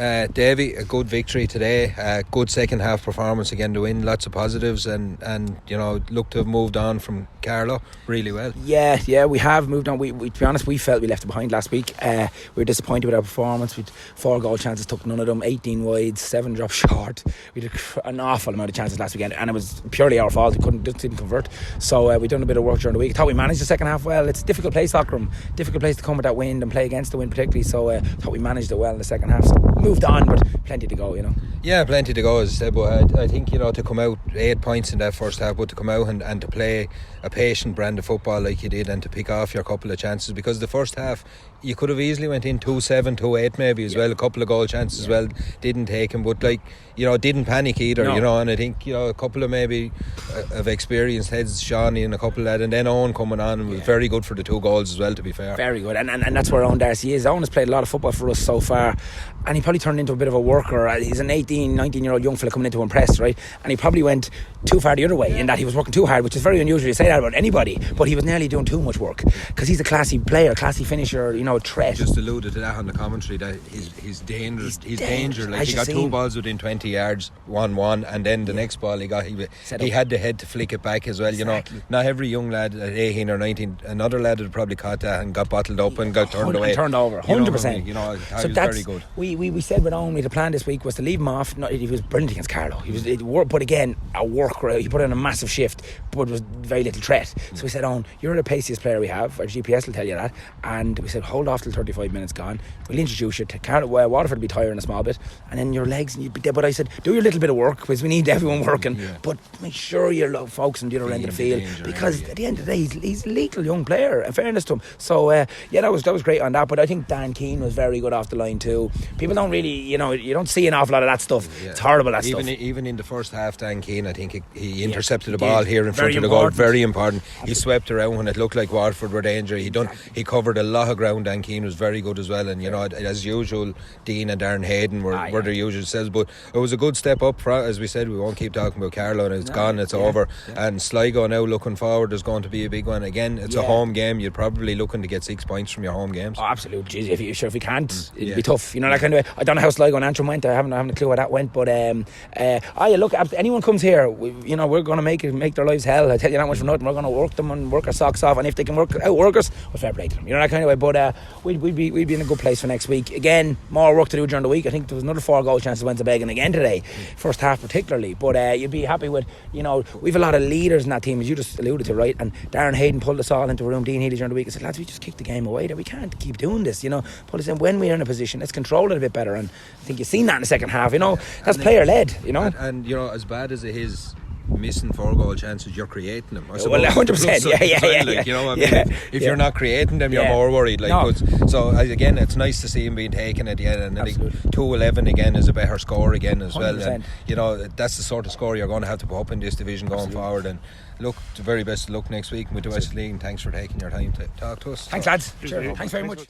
Davy, a good victory today, good second half performance again to win, lots of positives, and look to have moved on from Carlow really well. Yeah, we have moved on. We to be honest, we felt we left it behind last week. We were disappointed with our performance. We had 4 goal chances, took none of them, 18 wide, 7 dropped short. We did an awful amount of chances last weekend, and it was purely our fault. We didn't convert. So we done a bit of work during the week. I thought we managed the second half well. It's a difficult place, Lockroom, difficult place to come with that wind and play against the wind particularly. So I thought we managed it well in the second half. So moved on, but plenty to go, Yeah, plenty to go, as I said, but I think, to come out 8 points in that first half, but to come out and to play a patient brand of football like you did, and to pick off your couple of chances, because the first half you could have easily went in 2-7, 2-8 maybe as well, a couple of goal chances as well, didn't take him, but didn't panic either, and I think, a couple of maybe of experienced heads, Shawnee and a couple of that, and then Owen coming on, and was very good for the 2 goals as well, to be fair. Very good, and that's where Owen Darcy is. Owen has played a lot of football for us so far, and he probably turned into a bit of a worker. He's an 18, 19-year-old young fella coming in to impress, right? And he probably went too far the other way, in that he was working too hard, which is very unusual to say that about anybody, but he was nearly doing too much work, because he's a classy player, classy finisher, a threat. Just alluded to that on the commentary, that his danger, like he got 2 balls within 20 yards, 1-1, and then the next ball he had the head to flick it back as well. Exactly. Not every young lad at 18 or 19, another lad had probably caught that and got bottled up and got turned away. Turned over, 100%. So that's very good. We said with Owen, the plan this week was to leave him off. He was brilliant against Carlow. But again, a worker. He put in a massive shift, but was very little threat. So we said, Owen, you're the paciest player we have. Our GPS will tell you that. And we said, hold off till 35 minutes gone. We'll introduce you to Carlow. Waterford will be tiring a small bit, and then your legs. But I said, do your little bit of work, because we need everyone working. But make sure you're focusing on the other end of the field, because at the end of the day, he's a lethal young player. In fairness to him. So that was great on that. But I think Dan Keane was very good off the line too. People don't really, you don't see an awful lot of that stuff. Yeah. It's horrible, that stuff. Even in the first half, Dan Keane, I think he intercepted the ball here in front of the goal. Very important. He swept around when it looked like Waterford were dangerous. He covered a lot of ground. Dan Keane was very good as well, and as usual, Dean and Darren Hayden were their usual selves. But it was a good step up. As we said, we won't keep talking about Carlow, and it's gone, it's over. Yeah. And Sligo now looking forward is going to be a big one again. It's a home game. You're probably looking to get 6 points from your home games. Oh, absolutely. Jeez, if we can't, it'd be tough. That kind of way. I don't know how Sligo and Antrim went. I haven't a clue how that went. But look, anyone comes here, we're going to make their lives hell. I tell you that much for nothing. We're going to work them and work our socks off, and if they can outwork us, well, fair play to them. That kind of way. But we'd be in a good place for next week. Again, more work to do during the week. I think there was another 4 goal chances went to Began again today, first half particularly. But you'd be happy with, we've a lot of leaders in that team, as you just alluded to, right? And Darren Hayden pulled us all into a room, Dean Healy, during the week, and said, lads, we just kicked the game away there. We can't keep doing this, Put us in when we're in a position, let's control it a bit better. And I think you've seen that in the second half, that's player led, And as bad as it is missing 4 goal chances, you're creating them. I suppose. Well, 100%. If you're not creating them, you're more worried. So again, it's nice to see him being taken at the end, and I think 2-11 again is a better score again as 100%. well. And that's the sort of score you're going to have to put up in this division going forward. And look, the very best of luck next week with the West League. And thanks for taking your time to talk to us. Thanks, lads. Sure. Thanks very much.